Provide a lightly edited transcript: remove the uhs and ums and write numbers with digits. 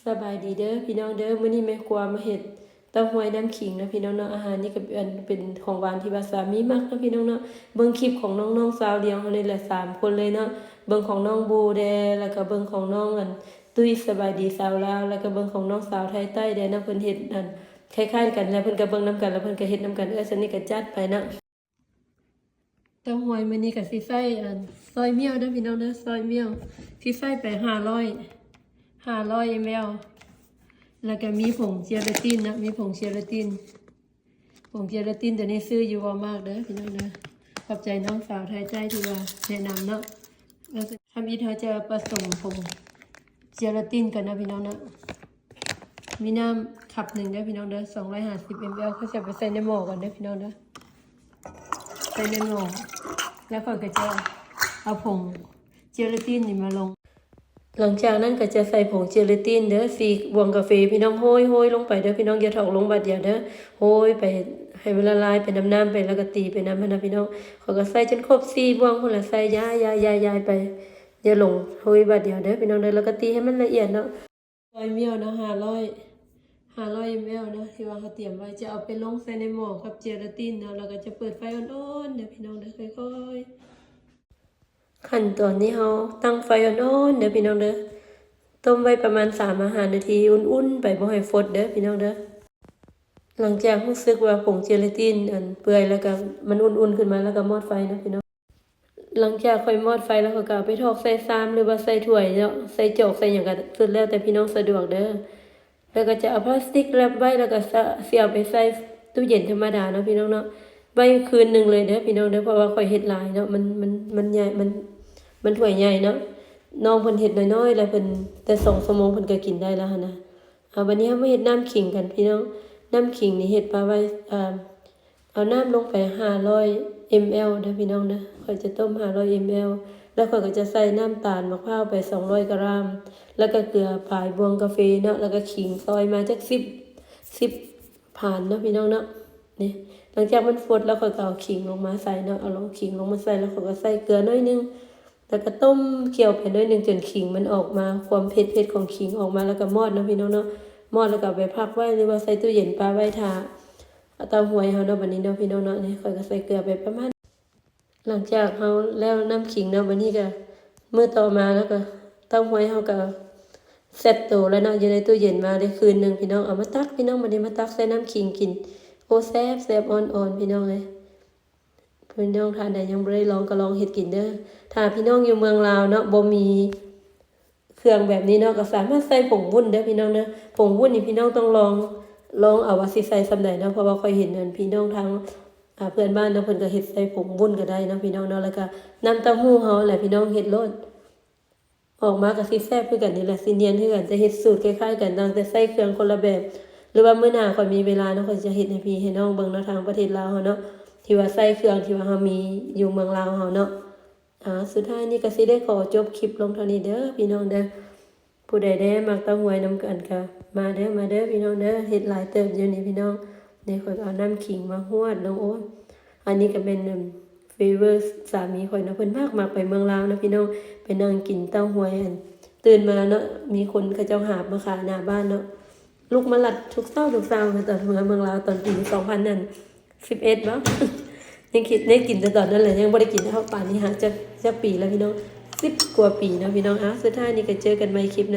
สบายดีเด้อพี่น้องเด้อมื้อนี้แม่ครัวมาเฮ็ดเต้าหวยน้ำขิงนะพี่น้องเนาะอาหารนี่ก็เป็นของหวานที่ว่าสามีมักนะพี่น้องเนาะเบิ่งคลิปของน้องๆสาวเลี้ยงเฮานี่แหละ3คนเลยเนาะเบิ่งของน้องบูแดแล้วก็เบิ่งของน้องตุ้ยสบายดีสาวลาวแล้วก็เบิ่งของน้องสาวไทยใต้แดนะเพิ่นเฮ็ดคล้ายๆกันแล้วเพิ่นก็เบิ่งนํกันแล้วเพิ่นก็เฮ็ดนํกันซันนี่ก็จัดไปเนาะเต้าหวยมื้อนี้ก็สิใส่ซอยเมี่ยวเด้อพี่น้องเด้อซอยเมี่ยวสิใส่ไป500 ml แล้วก็มีผงเจลาตินนะมีผงเจลาตินตัวนี้ซื้ออยู่ว่ามากเด้อพี่น้องเด้อขอบใจน้องสาวไทยใจที่ว่าแนะนำเนาะแล้วทำอีกเธอจะผสมผงเจลาตินกันนะพี่น้องเนาะมีน้ำคับหนึ่งเด้อพี่น้องเด้อ250 ml เขาจะไปใส่ในหม้อก่อนเด้อพี่น้องเด้อใส่ในหม้อแล้วก็จะเอาผงเจลาตินนี่มาลงหลังจากนั้นก็จะใส่ผงเจลาตินเด้อ4 บวงกาแฟพี่น้องโห้ยลงไปเด้อพี่น้องอย่าถอกลงบัดเดียวเด้อโห้ยไปให้มันละลายเป็นน้ำไปแล้วก็ตีเป็นน้ำนะพี่น้องเขาก็ใส่จนครบ4 บวงพุ่นละใส่ย้ายไปอย่าลงโห้ยบัดเดียวเด้อพี่น้องเด้อแล้วก็ตีให้มันละเอียดเนาะซอยเมี่ยวนะ500 ml นะที่ว่าเขาเตรียมไว้จะเอาไปลงใส่ในหม้อกับเจลาตินเนาะแล้วก็จะเปิดไฟอ่อนๆเด้อพี่น้องเด้อค่อยๆขั้นตอนนี้เราตั้งไฟอ่อนๆเด้อพี่น้องเด้อต้มไว้ประมาณ3 นาทีอุ่นๆไปบ่ให้ฟดเด้อพี่น้องเด้อหลังจากรู้สึกว่าผงเจลาตินเปื่อยแล้วก็มันอุ่นๆขึ้นมาแล้วก็มอดไฟนะพี่น้องหลังจากค่อยมอดไฟแล้วก็เอาไปทอกใส่ซามหรือว่าใส่ถ้วยเนาะใส่จอกใส่หยังก็สุดแล้วแต่พี่น้องสะดวกเด้อแล้วก็จะเอาพลาสติกแรปไว้แล้วก็เสียบไปใส่ตู้เย็นธรรมดาเนาะพี่น้องเนาะไว้คืนนึงเลยเด้อพี่น้องเด้อเพราะว่าค่อยเฮ็ดหลายเนาะมันใหญ่มันถ้วยใหญ่เนาะน้องเพิ่นเฮ็ดน้อยๆแล้วเพิ่นแต่2 ชั่วโมงเพิ่นก็กินได้แล้วนะบัดนี้เฮามาเฮ็ดน้ำขิงกันพี่น้องน้ำขิงนี่เฮ็ดปลาไว้เอาน้ำลงไป500 ml เด้อพี่น้องนะค่อยจะต้ม500 ml แล้วค่อยก็จะใส่น้ำตาลมะพร้าวไป200 กรัมแล้วก็เกลือผายบวงกาแฟเนาะแล้วก็ขิงซอยมาจัก10ผ่านเนาะพี่น้องเนาะนี่หลังจากมันฟดแล้วค่อยก็เอาขิงลงมาใส่เนาะเอาลงขิงลงมาใส่แล้วค่อยก็ใส่เกลือน้อยนึงแล้วก็ต้มเคี่ยวไปน้อยนึงจนขิงมันออกมาความเผ็ดของขิงออกมาแล้วก็มอดเนาะพี่น้องเนาะมอดแล้วก็ไปพักไว้หรือว่าใส่ตู้เย็นปลาไว้ทาเต้าหวยเฮาเนาะบัดนี้เนาะพี่น้องเนาะนี่ค่อยก็ใส่เกลือไปประมาณหลังจากเฮาแล้วน้ำขิงเนาะบัดนี้ก็มื้อต่อมาแล้วก็เต้าหวยเฮาก็เสร็จโตแล้วเนาะอยู่ในตู้เย็นมาได้คืนนึงพี่น้องเอามาตักพี่น้องบัดนี้มาตักใส่น้ำขิงกินโอ้แซ่บอ่อนๆพี่น้องเอ้ยพี่น้องทานได้ยังบ่ได้ลองก็ลองเฮ็ดกินเด้อถ้าพี่น้องอยู่เมืองลาวเนาะบ่มีเครื่องแบบนี้เนาะก็สามารถใส่ผงวุ้นเด้อพี่น้องเด้อผงวุ้นนี่พี่น้องต้องลองเอาว่าสิใส่ซำใดเนาะเพราะว่าค่อยเห็นพี่น้องทางเพื่อนบ้านเนาะเพิ่นก็เฮ็ดใส่ผงวุ้นก็ได้เนาะพี่น้องเนาะแล้วก็น้ำเต้าหู้เฮาแหละพี่น้องเฮ็ดโลดออกมาก็สิแซ่บคือกันนี่แหละสิเนียนคือกันจะเฮ็ดสูตรคล้ายๆกันแต่ใส่เครื่องคนละแบบหรือว่ามื้อหน้าค่อยมีเวลาเนาะค่อยจะเฮ็ดให้พี่ให้น้องเบิ่งเนาะทางประเทศลาวเฮาเนาะที่ว่าใส่เครื่องที่ว่าเฮามีอยู่เมืองลาวเฮาเนาะสุดท้ายนี้ก็สิได้ขอจบคลิปลงเท่านี้เด้อพี่น้องเด้อผู้ใดได้มักเต้าหวยนำกันก็มาเด้อพี่น้องเด้อเฮ็ดหลายเติบอยู่นี่พี่น้องนี่ค่อยเอาน้ำขิงมาฮวดลงโอ้อันนี้ก็เป็นเฟเวอร์สามีข่อยเนาะเพิ่นมากไปเมืองลาวนะพี่น้องไปนั่งกินเต้าหวยตื่นมาเนาะมีคนเขาเจ้าหาบมาขายหน้าบ้านเนาะลูกมาลัดทุกเช้าตอนเมืองลาวตอนปี2000นั่น11บ่ยังคิดได้กินแต่ตอนนั้นแหละยังบ่ได้กินเท่าป่านนี้ฮะจะปีแล้วพี่น้อง10 กว่าปีเนาะพี่น้องสุดท้ายนี้ก็เจอกันใหม่คลิป